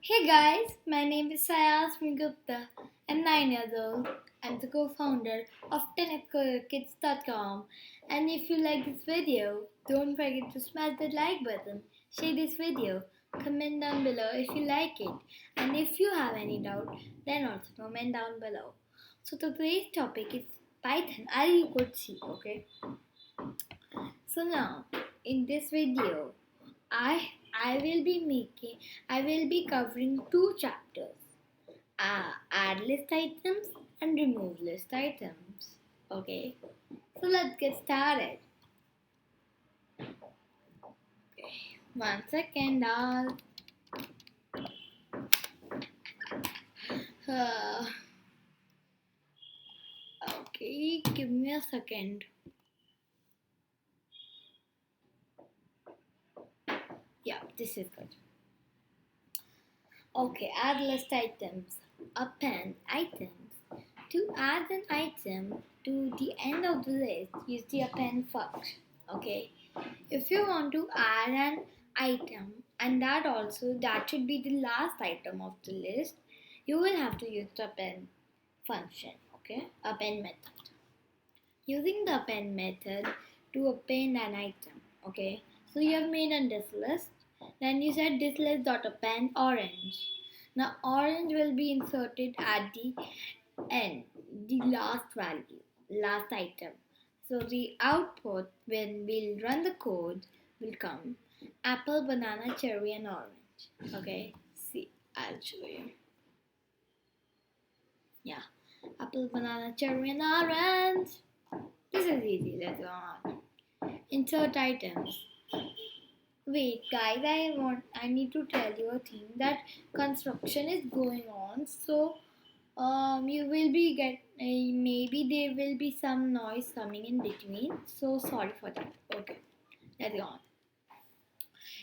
Hey guys, my name is Saiasmi Gupta. I'm 9 years old. I'm the co-founder of 10kids.com. And if you like this video, don't forget to smash the like button, share this video, comment down below if you like it. And if you have any doubt, then also comment down below. So today's topic is Python. Are you could see, okay? So now, in this video, I I will be making I will be covering two chapters. Add list items and remove list items. Okay. So let's get started. Okay. 1 second. Uh, okay, give me a second. Yeah, this is good. Okay, add list items. Append items. To add an item to the end of the list, use the append function. Okay. If you want to add an item and that should be the last item of the list, you will have to use the append function. Okay. Append method. Using the append method to append an item. Okay. So you have made a this list. Then you said this list dot append orange. Now orange will be inserted at the end, the last value, last item. So the output when we'll run the code will come apple, banana, cherry, and orange. Okay, see, I'll show you. Yeah, apple, banana, cherry, and orange. This is easy. Let's go on. Insert items. Wait, guys, I need to tell you a thing that construction is going on. So you will be maybe there will be some noise coming in between. So sorry for that. Okay, let's go on.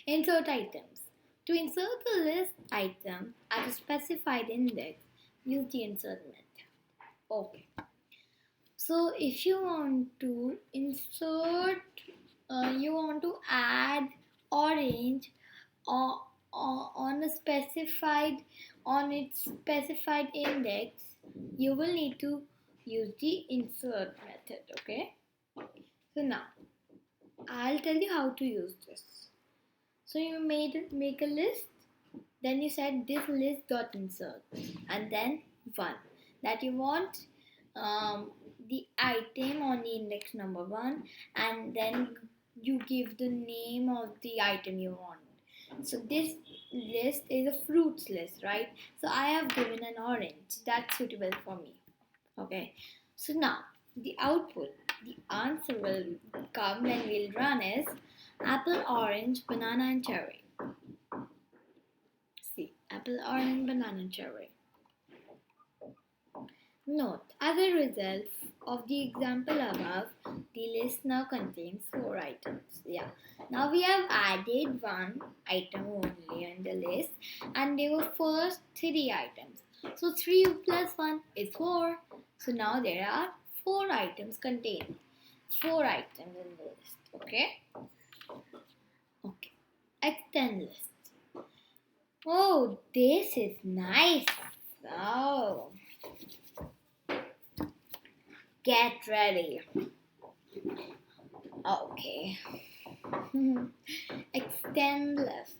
Insert items. To insert the list item at a specified index, use the insert method. Okay. So if you want to insert, you want to add orange or, on a specified on its specified index, you will need to use the insert method. Okay. So now I'll tell you how to use this. So you make a list, then you said this list dot insert, and then one that you want the item on the index number 1, and then you give the name of the item you want. So this list is a fruits list, right? So I have given an orange that's suitable for me. Okay. So now the output, the answer will come when we'll run is apple, orange, banana, and cherry. See, apple, orange, banana, cherry. Note, as a result of the example above, the list now contains 4 items. Yeah. Now we have added one item only in the list, and they were first 3 items. So 3 plus 1 is 4. So now there are 4 items contained. 4 items in the list. Okay. Okay. Extend list. Oh, this is nice. Oh. Get ready. Okay. Extend list.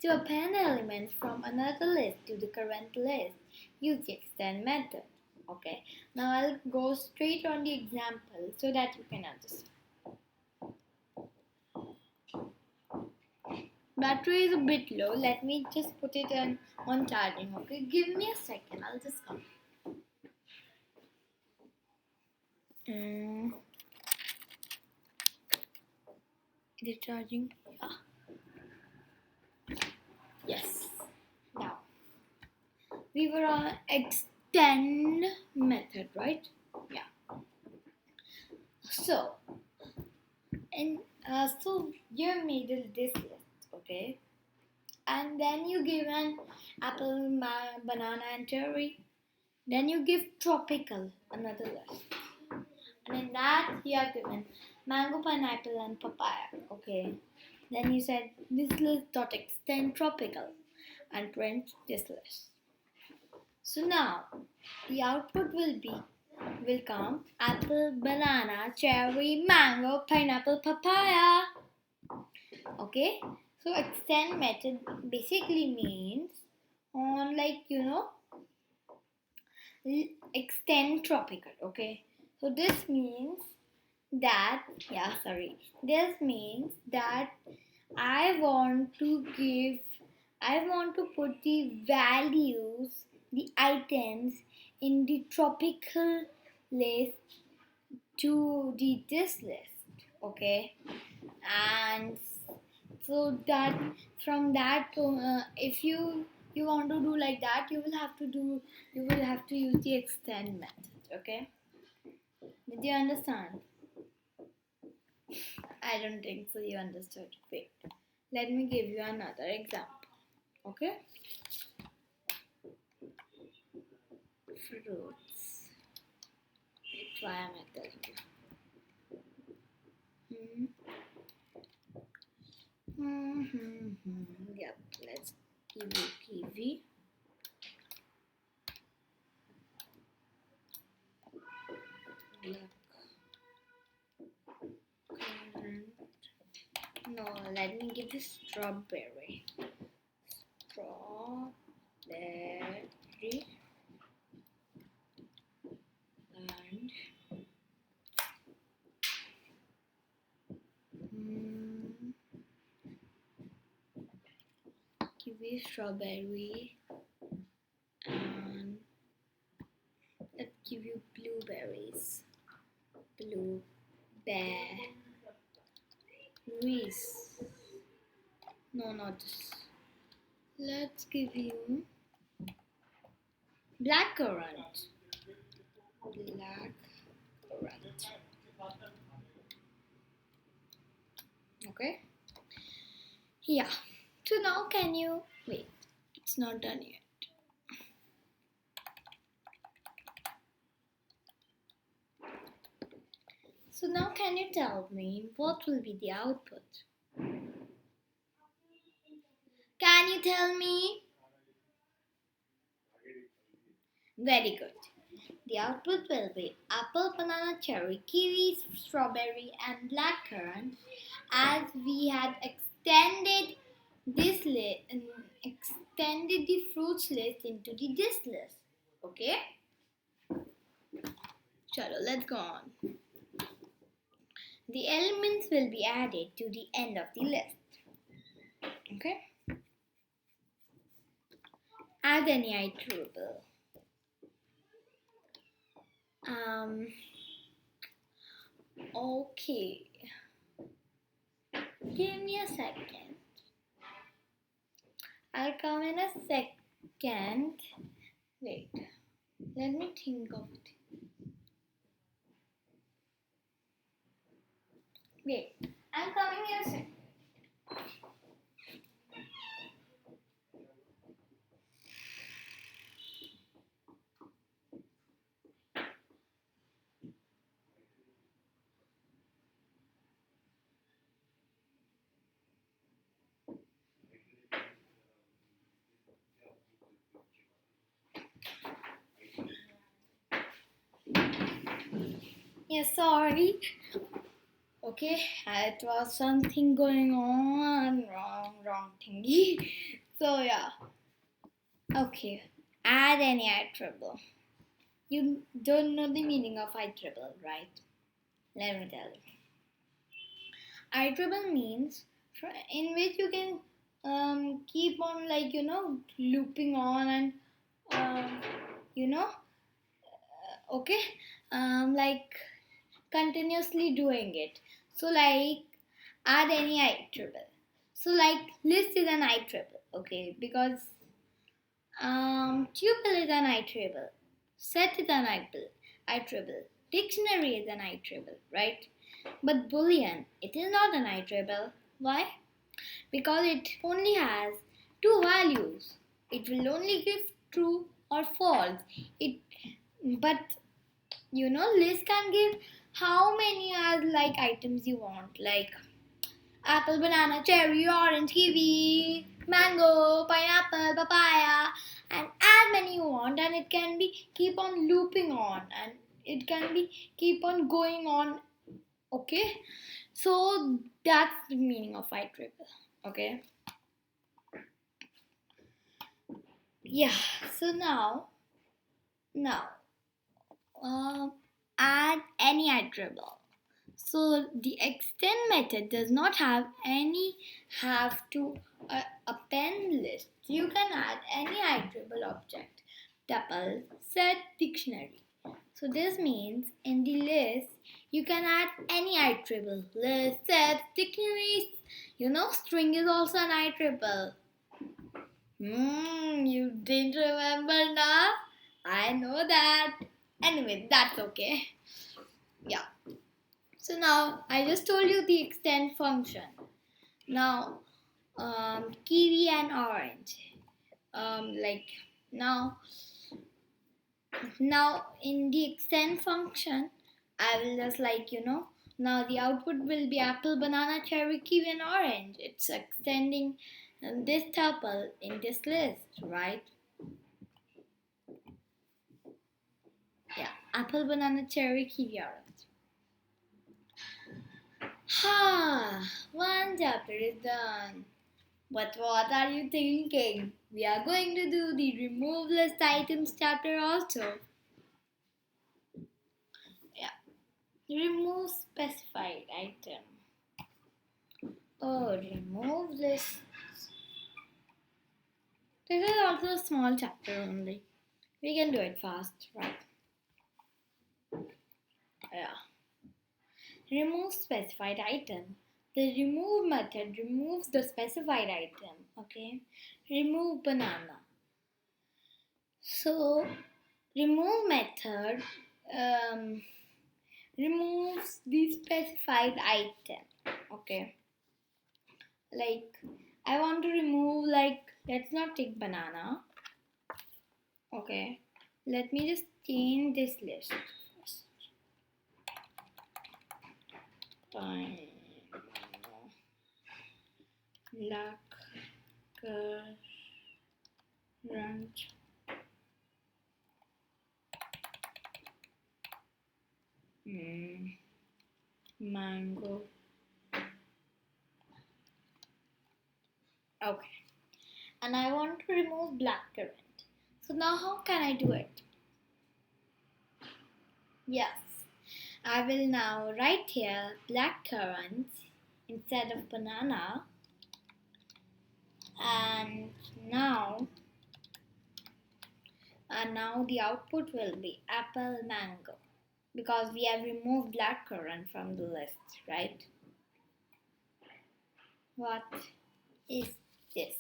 To append elements from another list to the current list, use the extend method. Okay. Now I'll go straight on the example so that you can understand. Battery is a bit low. Let me just put it on charging. Okay. Give me a second. I'll just come. Is it charging? Yeah. Yes. Now we were on extend method, right? Yeah. So so you made this list, okay? And then you give an apple, banana, and cherry. Then you give tropical, another list. And in that you have given mango, pineapple, and papaya. Okay. Then you said this list dot extend tropical. and print this list. So now the output will come apple, banana, cherry, mango, pineapple, papaya. Okay, so extend method basically means on extend tropical. Okay, so this means that this means that I want to give I want to put the values, the items in the tropical list to the this list. Okay, and so that from that if you want to do like that, you will have to use the extend method. Okay, did you understand? I don't think so you understood. Wait, let me give you another example. Okay, fruits. Wait, why am I telling you? Yep, let's give you kiwi. No, let me give you strawberry. Strawberry and kiwi, strawberry, and let's give you blueberries. Blueberries. No, not this. Let's give you blackcurrant. Okay. Yeah. So now can you wait? It's not done yet. So now can you tell me what will be the output? Can you tell me? Very good. The output will be apple, banana, cherry, kiwi, strawberry, and blackcurrant, as we had extended this extended the fruits list into the this list. Okay? Chalo, let's go on. The elements will be added to the end of the list. Okay? Add any iterable. Okay. Give me a second. I'll come in a second. Wait. Let me think of it. Wait. I'm coming in a second. Yeah, sorry. Okay, it was something going on, wrong thingy. So yeah. Okay, add any iterable. You don't know the meaning of iterable, right? Let me tell you. Iterable means in which you can keep on looping on and you know okay like continuously doing it. So like add any iterable. So like list is an iterable, okay, because tuple is an iterable, set is an iterable, dictionary is an iterable, right? But boolean, it is not an iterable. Why? Because it only has two values. It will only give true or false. But list can give how many items you want. Like apple, banana, cherry, orange, kiwi, mango, pineapple, papaya, and as many you want, and it can be keep on looping on, and it can be keep on going on. Okay, so that's the meaning of IEEE. Okay, yeah. So now, uh, add any IEEE. So the extend method does not have to append list. You can add any IEEE object. Tuple set dictionary. So this means in the list you can add any IEEE list, sets, dictionaries. You know string is also an IEEE. You didn't remember now? I know that. Anyway, that's okay. Yeah. So now I just told you the extend function. Now kiwi and orange. Like now in the extend function, I will just now the output will be apple, banana, cherry, kiwi, and orange. It's extending this tuple in this list, right? Yeah, apple, banana, cherry, kiwi, orange. One chapter is done. But what are you thinking? We are going to do the remove list items chapter also. Yeah. Remove specified item. Oh, remove list. This is also a small chapter only. We can do it fast, right? Yeah. Remove specified item. The remove method removes the specified item. Okay. Remove banana. So, remove method removes the specified item. Okay. Like, I want to remove, let's not take banana. Okay. Let me just change this list first. Fine. Black, currant, mango. Okay. And I want to remove black currant. So now how can I do it? Yes. I will now write here black currant instead of banana. And now the output will be apple, mango, because we have removed blackcurrant from the list, right? What is this?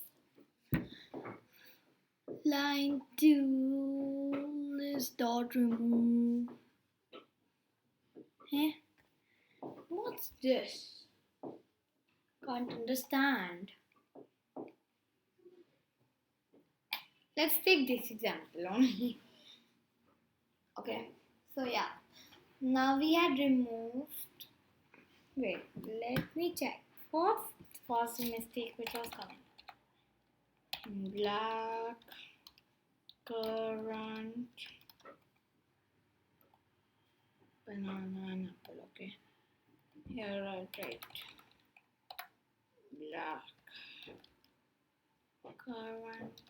Line 2 list dot remove. Eh? What's this? Can't understand. Let's take this example only. Okay, so yeah. Now we had removed. Wait, let me check. What was the mistake which was coming? Black currant, banana and apple. Okay, here I'll write black currant.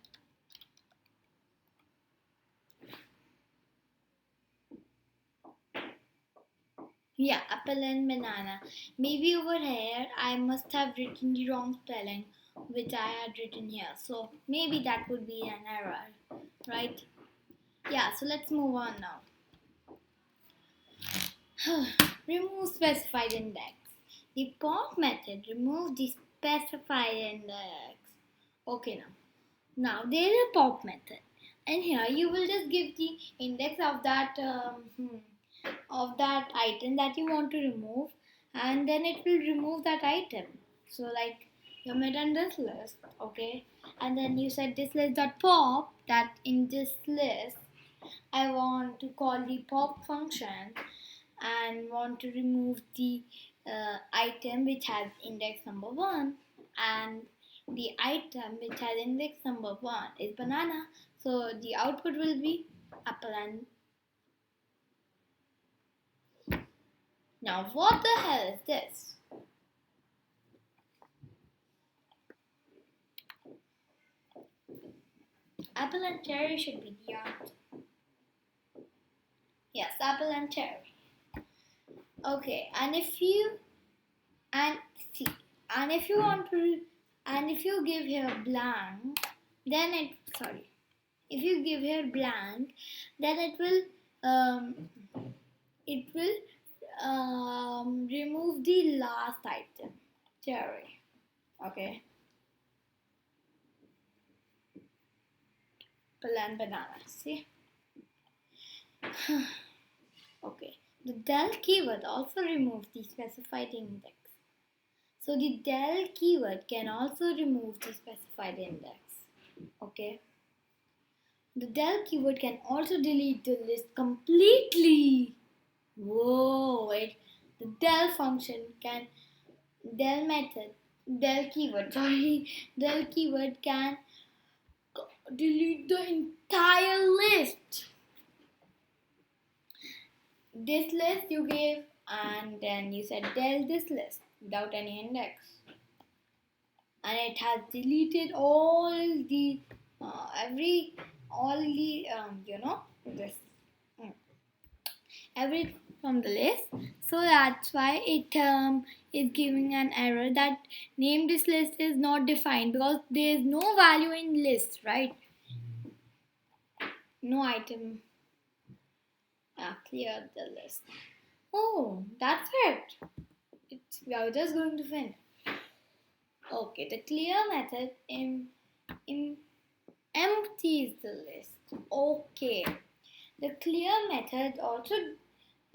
Yeah, apple and banana. Maybe over here I must have written the wrong spelling which I had written here. So maybe that would be an error, right? Yeah, so let's move on now. Remove specified index. The pop method removes the specified index. Okay, now there is a pop method, and here you will just give the index of that item that you want to remove, and then it will remove that item. So like you made on this list, okay, and then you said this list dot pop, that in this list I want to call the pop function and want to remove the item which has index number 1, and the item which has index number 1 is banana. So the output will be apple and. Now what the hell is this? Apple and cherry should be the answer. Yes, apple and cherry. Okay, and if you and see and if you want to and if you give here blank, then if you give here blank, then it will remove the last item, cherry. Okay, apple and banana. See. Okay, the del keyword also removes the specified index. So the del keyword can also remove the specified index. Okay. The del keyword can also delete the list completely. Whoa, wait. The del function can del method del keyword can delete the entire list. This list you gave, and then you said del this list without any index, and it has deleted all the this every from the list. So that's why it is giving an error that name this list is not defined, because there is no value in list, right? No item. Clear the list. Oh, that's it. We are just going to finish. Okay, the clear method empties the list. Okay, the clear method also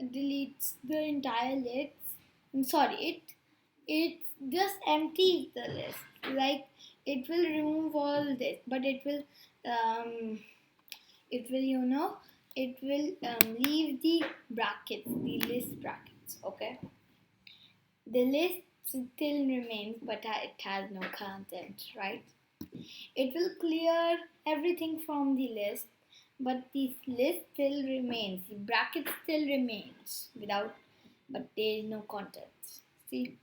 deletes the entire list. I'm sorry, it just empties the list. Like, it will remove all this, but it will leave the brackets, the list brackets. Okay, the list still remains, but it has no content, right? It will clear everything from the list, but the list still remains. The bracket still remains but there is no content. See?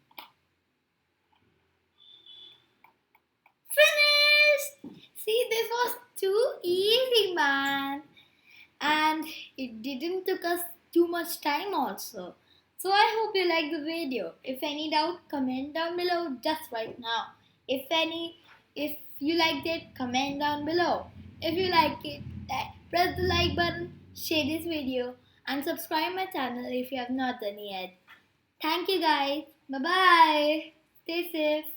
Finished! See, this was too easy, man. And it didn't took us too much time also. So I hope you like the video. If any doubt, comment down below just right now. If you liked it, comment down below. If you like it, press the like button, share this video, and subscribe my channel if you have not done yet. Thank you guys. Bye bye. Stay safe.